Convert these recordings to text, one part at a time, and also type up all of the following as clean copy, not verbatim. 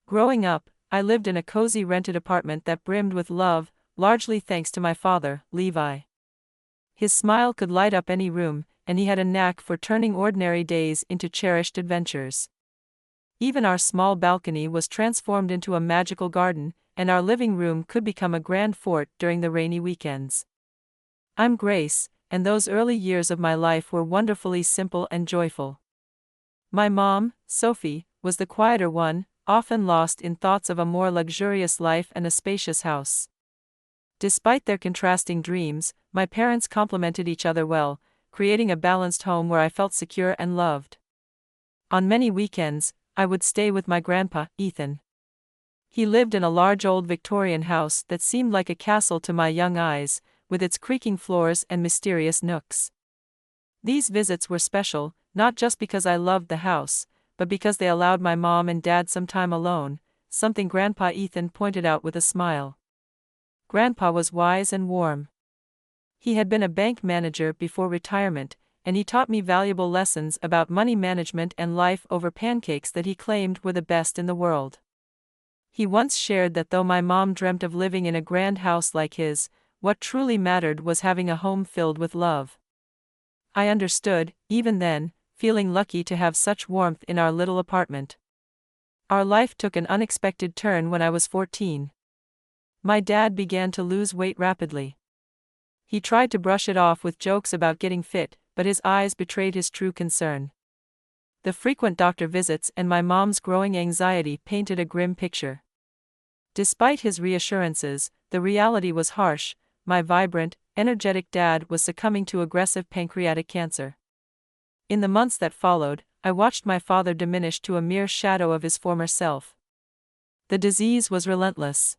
Growing up, I lived in a cozy rented apartment that brimmed with love, largely thanks to my father, Levi. His smile could light up any room, and he had a knack for turning ordinary days into cherished adventures. Even our small balcony was transformed into a magical garden, and our living room could become a grand fort during the rainy weekends. I'm Grace, and those early years of my life were wonderfully simple and joyful. My mom, Sophie, was the quieter one, often lost in thoughts of a more luxurious life and a spacious house. Despite their contrasting dreams, my parents complemented each other well, creating a balanced home where I felt secure and loved. On many weekends, I would stay with my grandpa, Ethan. He lived in a large old Victorian house that seemed like a castle to my young eyes, with its creaking floors and mysterious nooks. These visits were special, not just because I loved the house, but because they allowed my mom and dad some time alone, something Grandpa Ethan pointed out with a smile. Grandpa was wise and warm. He had been a bank manager before retirement, and he taught me valuable lessons about money management and life over pancakes that he claimed were the best in the world. He once shared that though my mom dreamt of living in a grand house like his, what truly mattered was having a home filled with love. I understood, even then, feeling lucky to have such warmth in our little apartment. Our life took an unexpected turn when I was 14. My dad began to lose weight rapidly. He tried to brush it off with jokes about getting fit, but his eyes betrayed his true concern. The frequent doctor visits and my mom's growing anxiety painted a grim picture. Despite his reassurances, the reality was harsh. My vibrant, energetic dad was succumbing to aggressive pancreatic cancer. In the months that followed, I watched my father diminish to a mere shadow of his former self. The disease was relentless.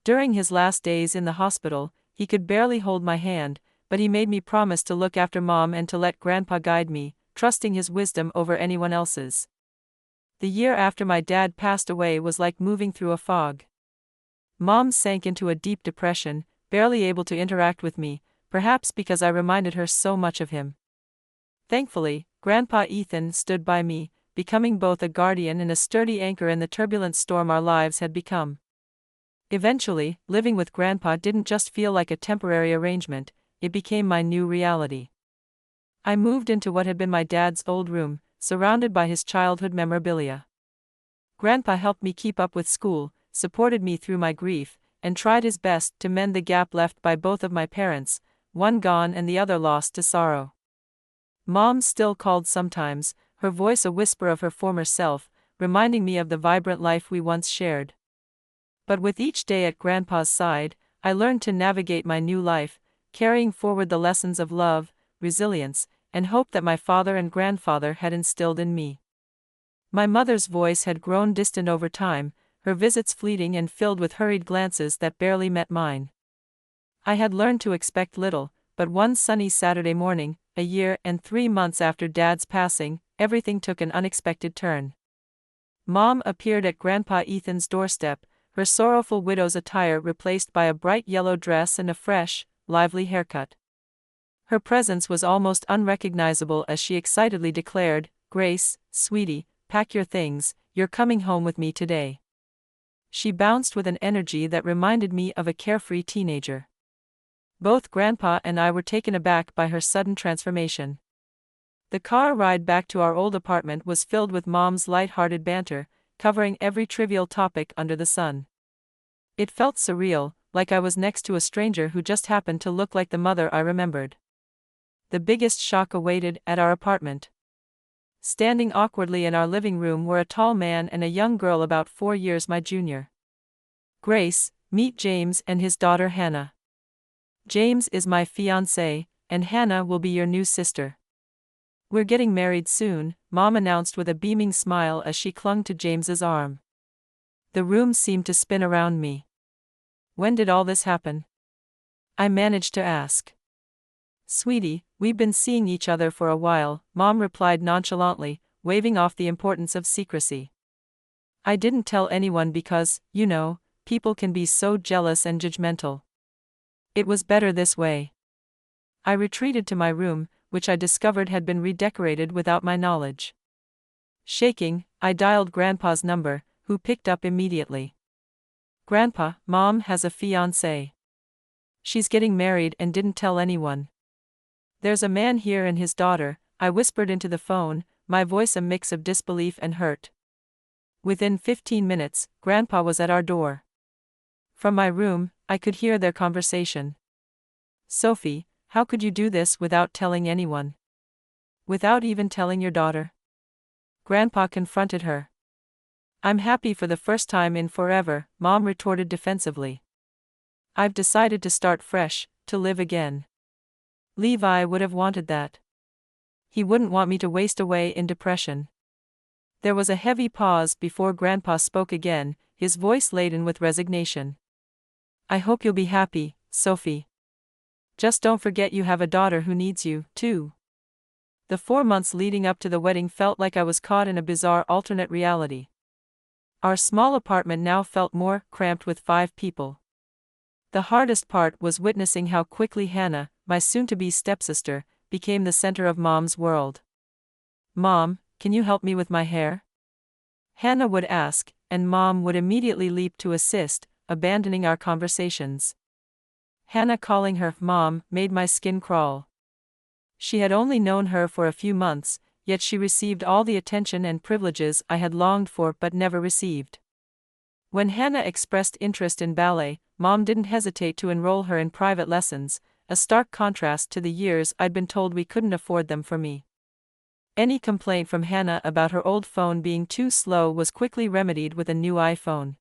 During his last days in the hospital, he could barely hold my hand, but he made me promise to look after Mom and to let Grandpa guide me, trusting his wisdom over anyone else's. The year after my dad passed away was like moving through a fog. Mom sank into a deep depression, barely able to interact with me, perhaps because I reminded her so much of him. Thankfully, Grandpa Ethan stood by me, becoming both a guardian and a sturdy anchor in the turbulent storm our lives had become. Eventually, living with Grandpa didn't just feel like a temporary arrangement, it became my new reality. I moved into what had been my dad's old room, surrounded by his childhood memorabilia. Grandpa helped me keep up with school, supported me through my grief, and tried his best to mend the gap left by both of my parents, one gone and the other lost to sorrow. Mom still called sometimes, her voice a whisper of her former self, reminding me of the vibrant life we once shared. But with each day at Grandpa's side, I learned to navigate my new life, carrying forward the lessons of love, resilience, and hope that my father and grandfather had instilled in me. My mother's voice had grown distant over time, her visits fleeting and filled with hurried glances that barely met mine. I had learned to expect little, but one sunny Saturday morning, a year and 3 months after Dad's passing, everything took an unexpected turn. Mom appeared at Grandpa Ethan's doorstep, her sorrowful widow's attire replaced by a bright yellow dress and a fresh, lively haircut. Her presence was almost unrecognizable as she excitedly declared, "Grace, sweetie, pack your things, you're coming home with me today." She bounced with an energy that reminded me of a carefree teenager. Both Grandpa and I were taken aback by her sudden transformation. The car ride back to our old apartment was filled with Mom's light-hearted banter, covering every trivial topic under the sun. It felt surreal, like I was next to a stranger who just happened to look like the mother I remembered. The biggest shock awaited at our apartment. Standing awkwardly in our living room were a tall man and a young girl about 4 years my junior. "Grace, meet James and his daughter Hannah. James is my fiancé, and Hannah will be your new sister. We're getting married soon," Mom announced with a beaming smile as she clung to James's arm. The room seemed to spin around me. "When did all this happen?" I managed to ask. "Sweetie, we've been seeing each other for a while," Mom replied nonchalantly, waving off the importance of secrecy. "I didn't tell anyone because, you know, people can be so jealous and judgmental. It was better this way." I retreated to my room, which I discovered had been redecorated without my knowledge. Shaking, I dialed Grandpa's number, who picked up immediately. "Grandpa, Mom has a fiancé. She's getting married and didn't tell anyone. There's a man here and his daughter," I whispered into the phone, my voice a mix of disbelief and hurt. Within 15 minutes, Grandpa was at our door. From my room, I could hear their conversation. "Sophie, how could you do this without telling anyone? Without even telling your daughter?" Grandpa confronted her. "I'm happy for the first time in forever," Mom retorted defensively. "I've decided to start fresh, to live again." Levi would have wanted that. He wouldn't want me to waste away in depression. There was a heavy pause before Grandpa spoke again, his voice laden with resignation. "I hope you'll be happy, Sophie. Just don't forget you have a daughter who needs you, too." The 4 months leading up to the wedding felt like I was caught in a bizarre alternate reality. Our small apartment now felt more cramped with 5 people. The hardest part was witnessing how quickly Hannah, my soon-to-be stepsister, became the center of Mom's world. "Mom, can you help me with my hair?" Hannah would ask, and Mom would immediately leap to assist, abandoning our conversations. Hannah calling her Mom made my skin crawl. She had only known her for a few months, yet she received all the attention and privileges I had longed for but never received. When Hannah expressed interest in ballet, Mom didn't hesitate to enroll her in private lessons, a stark contrast to the years I'd been told we couldn't afford them for me. Any complaint from Hannah about her old phone being too slow was quickly remedied with a new iPhone.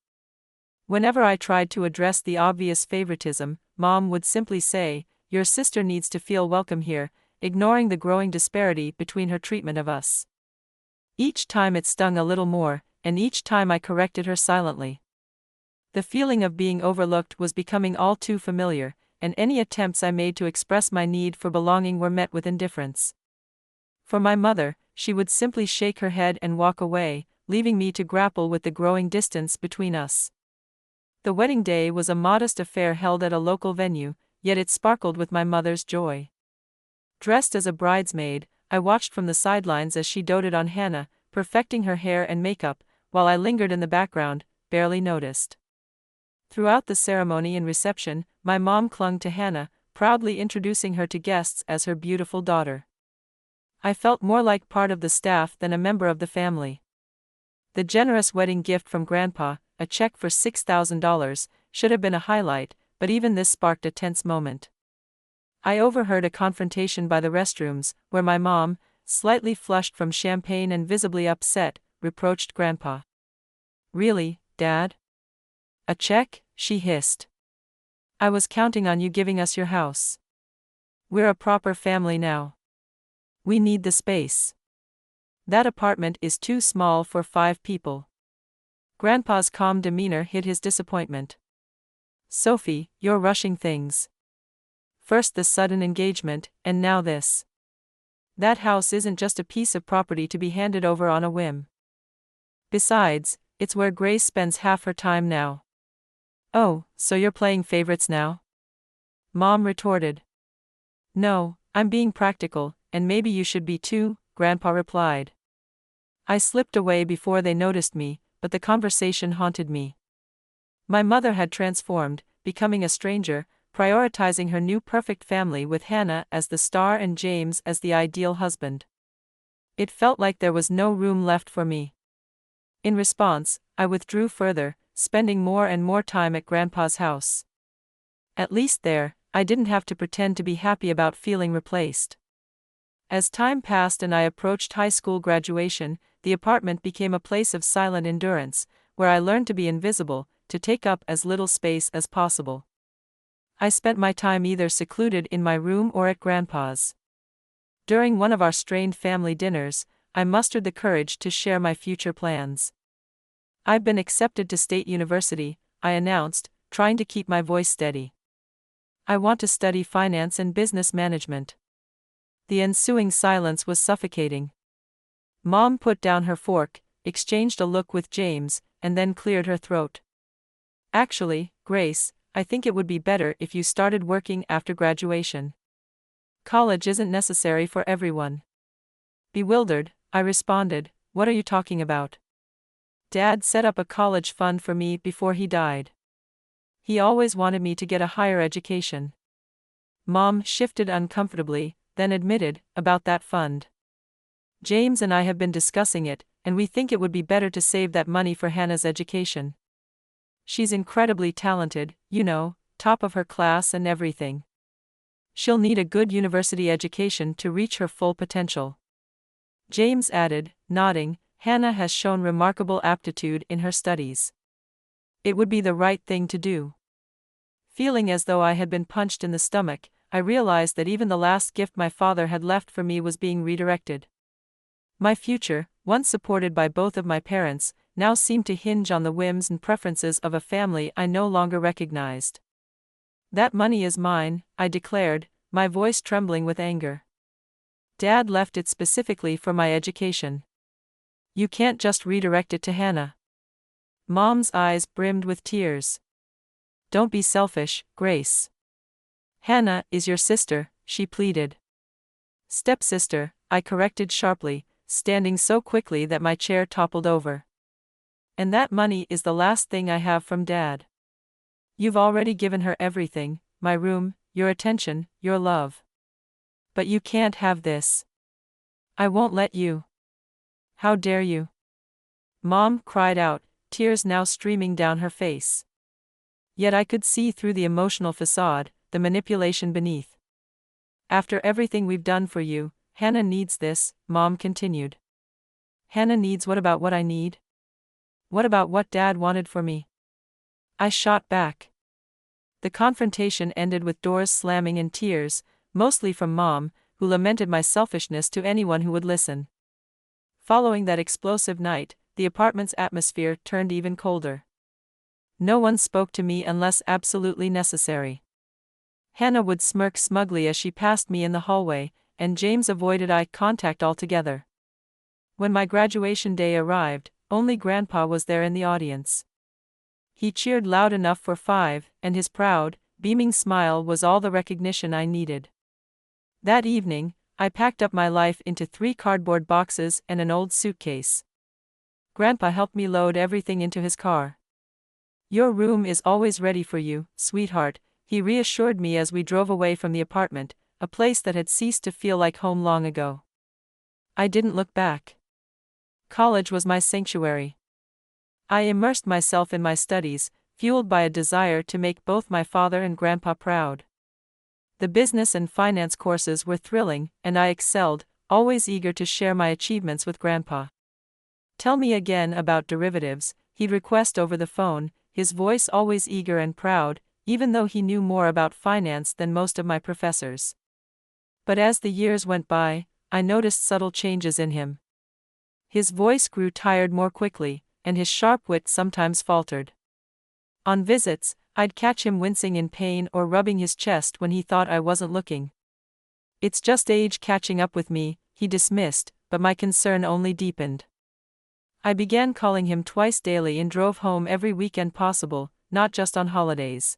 Whenever I tried to address the obvious favoritism, Mom would simply say, "Your sister needs to feel welcome here," ignoring the growing disparity between her treatment of us. Each time it stung a little more, and each time I corrected her silently. The feeling of being overlooked was becoming all too familiar, and any attempts I made to express my need for belonging were met with indifference. For my mother, she would simply shake her head and walk away, leaving me to grapple with the growing distance between us. The wedding day was a modest affair held at a local venue, yet it sparkled with my mother's joy. Dressed as a bridesmaid, I watched from the sidelines as she doted on Hannah, perfecting her hair and makeup, while I lingered in the background, barely noticed. Throughout the ceremony and reception, my mom clung to Hannah, proudly introducing her to guests as her beautiful daughter. I felt more like part of the staff than a member of the family. The generous wedding gift from Grandpa, a check for $6,000, should have been a highlight, but even this sparked a tense moment. I overheard a confrontation by the restrooms, where my mom, slightly flushed from champagne and visibly upset, reproached Grandpa. "Really, Dad? A check?" she hissed. "I was counting on you giving us your house. We're a proper family now. We need the space. That apartment is too small for 5 people." Grandpa's calm demeanor hid his disappointment. "Sophie, you're rushing things. First the sudden engagement, and now this. That house isn't just a piece of property to be handed over on a whim. Besides, it's where Grace spends half her time now." "Oh, so you're playing favorites now?" Mom retorted. "No, I'm being practical, and maybe you should be too," Grandpa replied. I slipped away before they noticed me, but the conversation haunted me. My mother had transformed, becoming a stranger, prioritizing her new perfect family with Hannah as the star and James as the ideal husband. It felt like there was no room left for me. In response, I withdrew further, spending more and more time at Grandpa's house. At least there, I didn't have to pretend to be happy about feeling replaced. As time passed and I approached high school graduation, the apartment became a place of silent endurance, where I learned to be invisible, to take up as little space as possible. I spent my time either secluded in my room or at Grandpa's. During one of our strained family dinners, I mustered the courage to share my future plans. "I've been accepted to State University," I announced, trying to keep my voice steady. "I want to study finance and business management." The ensuing silence was suffocating. Mom put down her fork, exchanged a look with James, and then cleared her throat. "Actually, Grace, I think it would be better if you started working after graduation. College isn't necessary for everyone." Bewildered, I responded, "What are you talking about?" Dad set up a college fund for me before he died. He always wanted me to get a higher education. Mom shifted uncomfortably, then admitted, about that fund. James and I have been discussing it, and we think it would be better to save that money for Hannah's education. She's incredibly talented, top of her class and everything. She'll need a good university education to reach her full potential. James added, nodding, Hannah has shown remarkable aptitude in her studies. It would be the right thing to do. Feeling as though I had been punched in the stomach, I realized that even the last gift my father had left for me was being redirected. My future, once supported by both of my parents, now seemed to hinge on the whims and preferences of a family I no longer recognized. That money is mine, I declared, my voice trembling with anger. Dad left it specifically for my education. You can't just redirect it to Hannah. Mom's eyes brimmed with tears. Don't be selfish, Grace. Hannah is your sister, she pleaded. Stepsister, I corrected sharply, standing so quickly that my chair toppled over. And that money is the last thing I have from Dad. You've already given her everything, my room, your attention, your love. But you can't have this. I won't let you. How dare you? Mom cried out, tears now streaming down her face. Yet I could see through the emotional facade, the manipulation beneath. After everything we've done for you, Hannah needs this, Mom continued. Hannah needs what about what I need? What about what Dad wanted for me? I shot back. The confrontation ended with doors slamming and tears, mostly from Mom, who lamented my selfishness to anyone who would listen. Following that explosive night, the apartment's atmosphere turned even colder. No one spoke to me unless absolutely necessary. Hannah would smirk smugly as she passed me in the hallway, and James avoided eye contact altogether. When my graduation day arrived, only Grandpa was there in the audience. He cheered loud enough for 5, and his proud, beaming smile was all the recognition I needed. That evening, I packed up my life into 3 cardboard boxes and an old suitcase. Grandpa helped me load everything into his car. Your room is always ready for you, sweetheart, he reassured me as we drove away from the apartment, a place that had ceased to feel like home long ago. I didn't look back. College was my sanctuary. I immersed myself in my studies, fueled by a desire to make both my father and Grandpa proud. The business and finance courses were thrilling, and I excelled, always eager to share my achievements with Grandpa. Tell me again about derivatives, he'd request over the phone, his voice always eager and proud, even though he knew more about finance than most of my professors. But as the years went by, I noticed subtle changes in him. His voice grew tired more quickly, and his sharp wit sometimes faltered. On visits, I'd catch him wincing in pain or rubbing his chest when he thought I wasn't looking. It's just age catching up with me, he dismissed, but my concern only deepened. I began calling him twice daily and drove home every weekend possible, not just on holidays.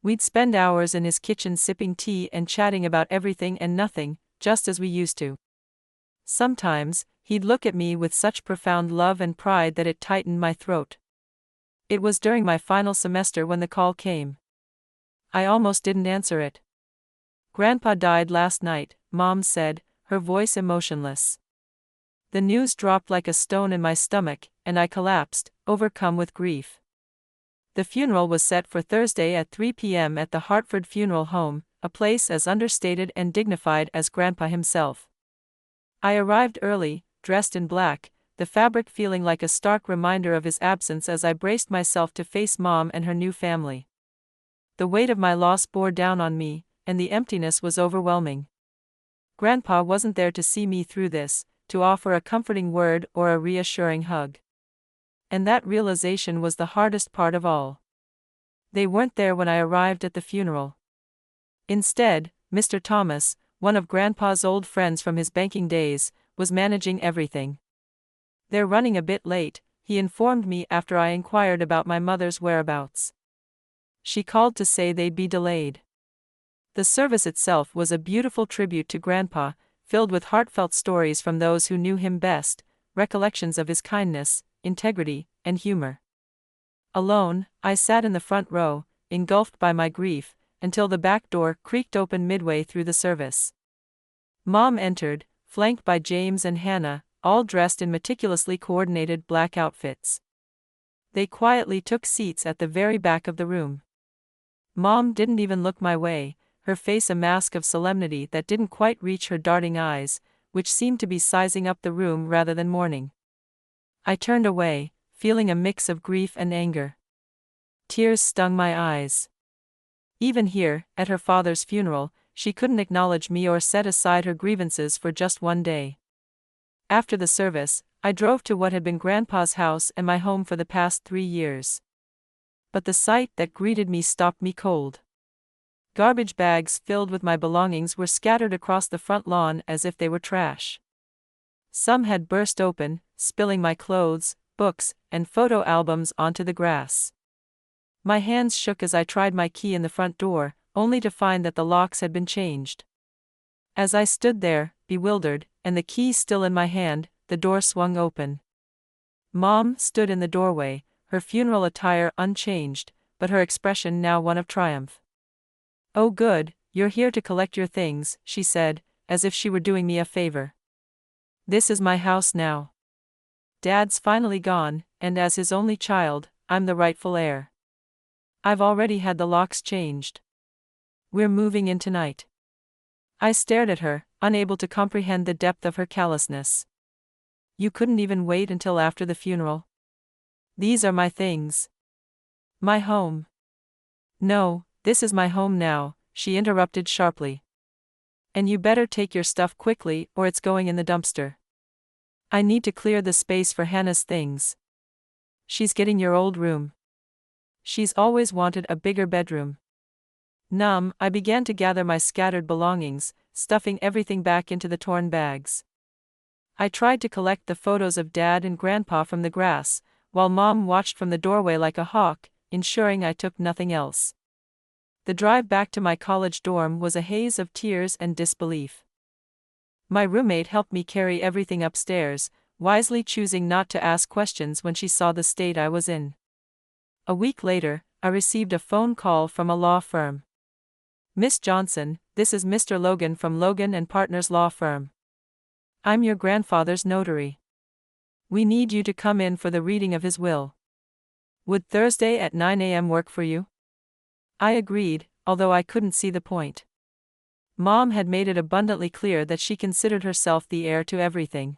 We'd spend hours in his kitchen sipping tea and chatting about everything and nothing, just as we used to. Sometimes, he'd look at me with such profound love and pride that it tightened my throat. It was during my final semester when the call came. I almost didn't answer it. Grandpa died last night, Mom said, her voice emotionless. The news dropped like a stone in my stomach, and I collapsed, overcome with grief. The funeral was set for Thursday at 3 p.m. at the Hartford Funeral Home, a place as understated and dignified as Grandpa himself. I arrived early, dressed in black, the fabric feeling like a stark reminder of his absence as I braced myself to face Mom and her new family. The weight of my loss bore down on me, and the emptiness was overwhelming. Grandpa wasn't there to see me through this, to offer a comforting word or a reassuring hug. And that realization was the hardest part of all. They weren't there when I arrived at the funeral. Instead, Mr. Thomas, one of Grandpa's old friends from his banking days, was managing everything. They're running a bit late, he informed me after I inquired about my mother's whereabouts. She called to say they'd be delayed. The service itself was a beautiful tribute to Grandpa, filled with heartfelt stories from those who knew him best, recollections of his kindness, integrity, and humor. Alone, I sat in the front row, engulfed by my grief, until the back door creaked open midway through the service. Mom entered, flanked by James and Hannah, all dressed in meticulously coordinated black outfits. They quietly took seats at the very back of the room. Mom didn't even look my way, her face a mask of solemnity that didn't quite reach her darting eyes, which seemed to be sizing up the room rather than mourning. I turned away, feeling a mix of grief and anger. Tears stung my eyes. Even here, at her father's funeral, she couldn't acknowledge me or set aside her grievances for just one day. After the service, I drove to what had been Grandpa's house and my home for the past 3 years. But the sight that greeted me stopped me cold. Garbage bags filled with my belongings were scattered across the front lawn as if they were trash. Some had burst open, spilling my clothes, books, and photo albums onto the grass. My hands shook as I tried my key in the front door, only to find that the locks had been changed. As I stood there, bewildered, and the key still in my hand, the door swung open. Mom stood in the doorway, her funeral attire unchanged, but her expression now one of triumph. "Oh good, you're here to collect your things," she said, as if she were doing me a favor. "This is my house now. Dad's finally gone, and as his only child, I'm the rightful heir. I've already had the locks changed. We're moving in tonight." I stared at her, unable to comprehend the depth of her callousness. "You couldn't even wait until after the funeral? These are my things. My home." "No, this is my home now," she interrupted sharply. "And you better take your stuff quickly or it's going in the dumpster. I need to clear the space for Hannah's things. She's getting your old room. She's always wanted a bigger bedroom." Numb, I began to gather my scattered belongings, stuffing everything back into the torn bags. I tried to collect the photos of Dad and Grandpa from the grass, while Mom watched from the doorway like a hawk, ensuring I took nothing else. The drive back to my college dorm was a haze of tears and disbelief. My roommate helped me carry everything upstairs, wisely choosing not to ask questions when she saw the state I was in. A week later, I received a phone call from a law firm. "Miss Johnson, this is Mr. Logan from Logan and Partners Law Firm. I'm your grandfather's notary. We need you to come in for the reading of his will. Would Thursday at 9 a.m. work for you?" I agreed, although I couldn't see the point. Mom had made it abundantly clear that she considered herself the heir to everything.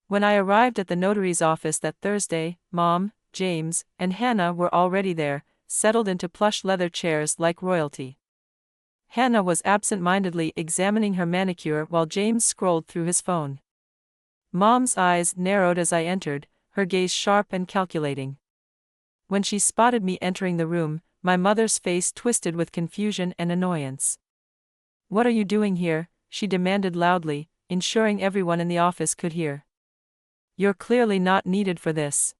When I arrived at the notary's office that Thursday, Mom, James, and Hannah were already there, settled into plush leather chairs like royalty. Hannah was absent-mindedly examining her manicure while James scrolled through his phone. Mom's eyes narrowed as I entered, her gaze sharp and calculating. When she spotted me entering the room, my mother's face twisted with confusion and annoyance. "What are you doing here?" she demanded loudly, ensuring everyone in the office could hear. "You're clearly not needed for this.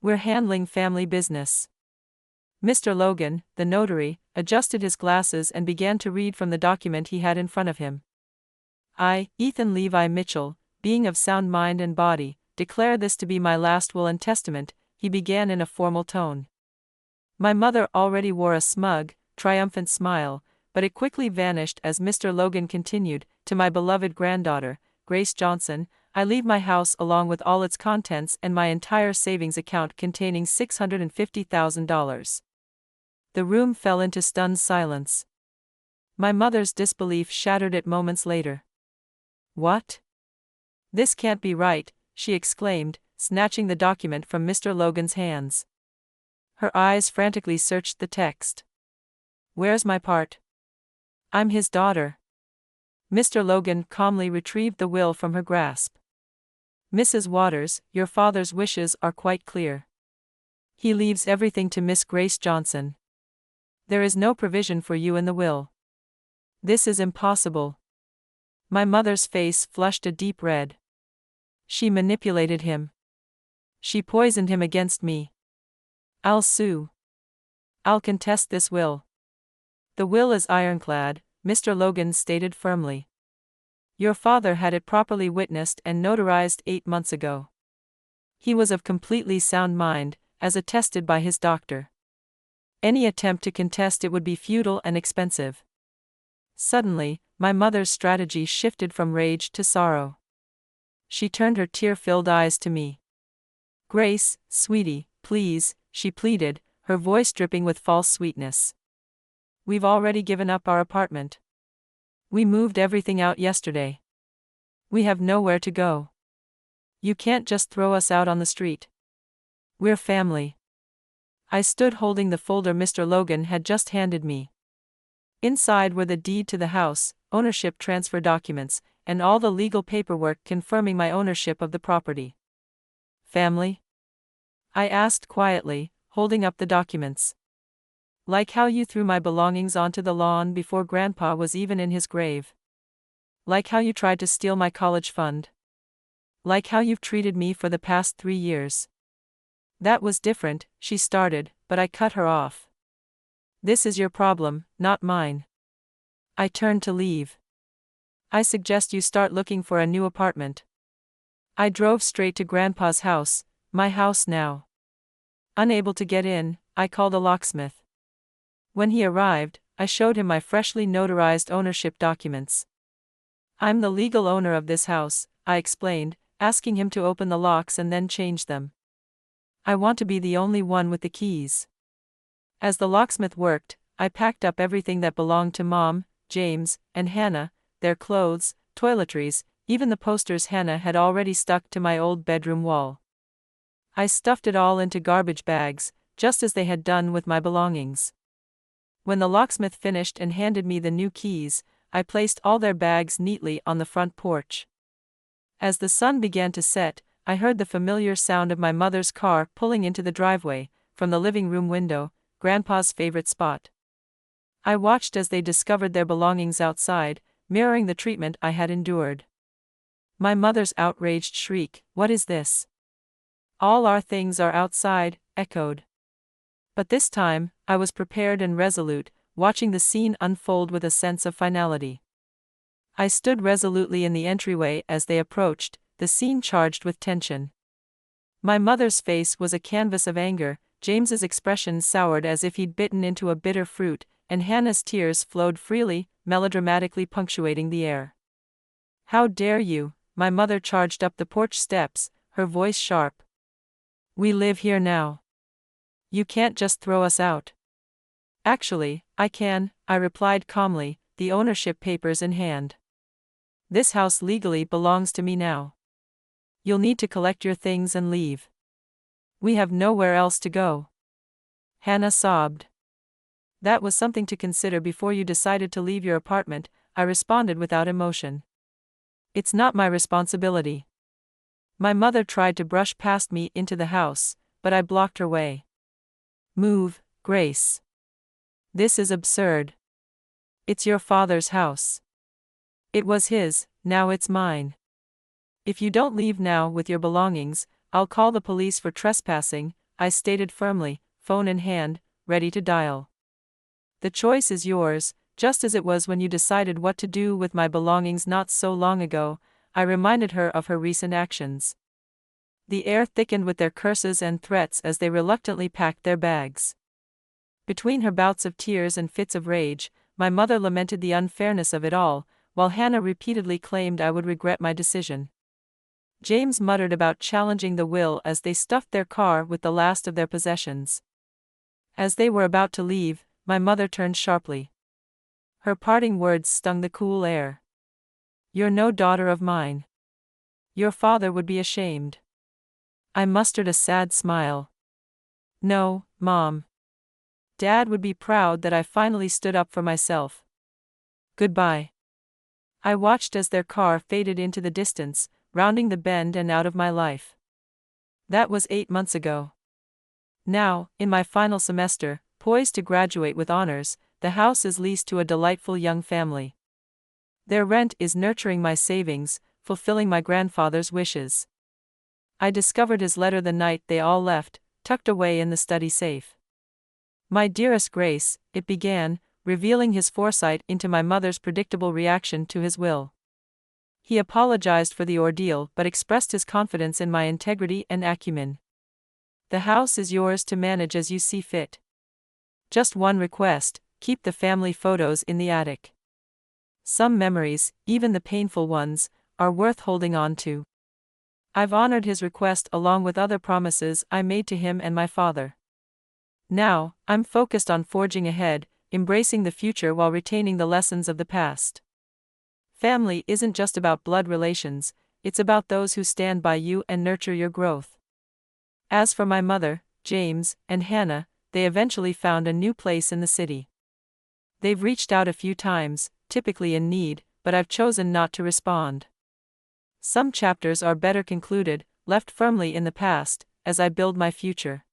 We're handling family business." Mr. Logan, the notary, adjusted his glasses and began to read from the document he had in front of him. "I, Ethan Levi Mitchell, being of sound mind and body, declare this to be my last will and testament," he began in a formal tone. My mother already wore a smug, triumphant smile, but it quickly vanished as Mr. Logan continued, "To my beloved granddaughter, Grace Johnson, I leave my house along with all its contents and my entire savings account containing $650,000. The room fell into stunned silence. My mother's disbelief shattered it moments later. "What? This can't be right," she exclaimed, snatching the document from Mr. Logan's hands. Her eyes frantically searched the text. "Where's my part? I'm his daughter." Mr. Logan calmly retrieved the will from her grasp. "Mrs. Waters, your father's wishes are quite clear. He leaves everything to Miss Grace Johnson. There is no provision for you in the will. This is impossible." My mother's face flushed a deep red. "She manipulated him. She poisoned him against me. I'll sue. I'll contest this will." "The will is ironclad," Mr. Logan stated firmly. "Your father had it properly witnessed and notarized 8 months ago. He was of completely sound mind, as attested by his doctor. Any attempt to contest it would be futile and expensive. Suddenly, my mother's strategy shifted from rage to sorrow. She turned her tear-filled eyes to me. "Grace, sweetie, please," she pleaded, her voice dripping with false sweetness. "We've already given up our apartment. We moved everything out yesterday. We have nowhere to go. You can't just throw us out on the street. We're family." I stood holding the folder Mr. Logan had just handed me. Inside were the deed to the house, ownership transfer documents, and all the legal paperwork confirming my ownership of the property. "Family?" I asked quietly, holding up the documents. "Like how you threw my belongings onto the lawn before Grandpa was even in his grave. Like how you tried to steal my college fund. Like how you've treated me for the past 3 years." "That was different," she started, but I cut her off. "This is your problem, not mine." I turned to leave. "I suggest you start looking for a new apartment." I drove straight to Grandpa's house, my house now. Unable to get in, I called a locksmith. When he arrived, I showed him my freshly notarized ownership documents. "I'm the legal owner of this house," I explained, asking him to open the locks and then change them. "I want to be the only one with the keys." As the locksmith worked, I packed up everything that belonged to Mom, James, and Hannah, their clothes, toiletries, even the posters Hannah had already stuck to my old bedroom wall. I stuffed it all into garbage bags, just as they had done with my belongings. When the locksmith finished and handed me the new keys, I placed all their bags neatly on the front porch. As the sun began to set, I heard the familiar sound of my mother's car pulling into the driveway, from the living room window, Grandpa's favorite spot. I watched as they discovered their belongings outside, mirroring the treatment I had endured. My mother's outraged shriek, "What is this? All our things are outside," echoed. But this time, I was prepared and resolute, watching the scene unfold with a sense of finality. I stood resolutely in the entryway as they approached, the scene charged with tension. My mother's face was a canvas of anger, James's expression soured as if he'd bitten into a bitter fruit, and Hannah's tears flowed freely, melodramatically punctuating the air. "How dare you?" My mother charged up the porch steps, her voice sharp. "We live here now. You can't just throw us out." "Actually, I can," I replied calmly, the ownership papers in hand. "This house legally belongs to me now. You'll need to collect your things and leave. We have nowhere else to go." Hannah sobbed. "That was something to consider before you decided to leave your apartment," I responded without emotion. "It's not my responsibility." My mother tried to brush past me into the house, but I blocked her way. "Move, Grace. This is absurd. It's your father's house. It was his, now it's mine. If you don't leave now with your belongings, I'll call the police for trespassing," I stated firmly, phone in hand, ready to dial. "The choice is yours, just as it was when you decided what to do with my belongings not so long ago," I reminded her of her recent actions. The air thickened with their curses and threats as they reluctantly packed their bags. Between her bouts of tears and fits of rage, my mother lamented the unfairness of it all, while Hannah repeatedly claimed I would regret my decision. James muttered about challenging the will as they stuffed their car with the last of their possessions. As they were about to leave, my mother turned sharply. Her parting words stung the cool air. "You're no daughter of mine. Your father would be ashamed." I mustered a sad smile. "No, Mom. Dad would be proud that I finally stood up for myself. Goodbye." I watched as their car faded into the distance, rounding the bend and out of my life. That was 8 months ago. Now, in my final semester, poised to graduate with honors, the house is leased to a delightful young family. Their rent is nurturing my savings, fulfilling my grandfather's wishes. I discovered his letter the night they all left, tucked away in the study safe. "My dearest Grace," it began, revealing his foresight into my mother's predictable reaction to his will. He apologized for the ordeal but expressed his confidence in my integrity and acumen. The house is yours to manage as you see fit. Just one request: keep the family photos in the attic. Some memories, even the painful ones, are worth holding on to. I've honored his request along with other promises I made to him and my father. Now, I'm focused on forging ahead, embracing the future while retaining the lessons of the past. Family isn't just about blood relations, it's about those who stand by you and nurture your growth. As for my mother, James, and Hannah, they eventually found a new place in the city. They've reached out a few times, typically in need, but I've chosen not to respond. Some chapters are better concluded, left firmly in the past, as I build my future.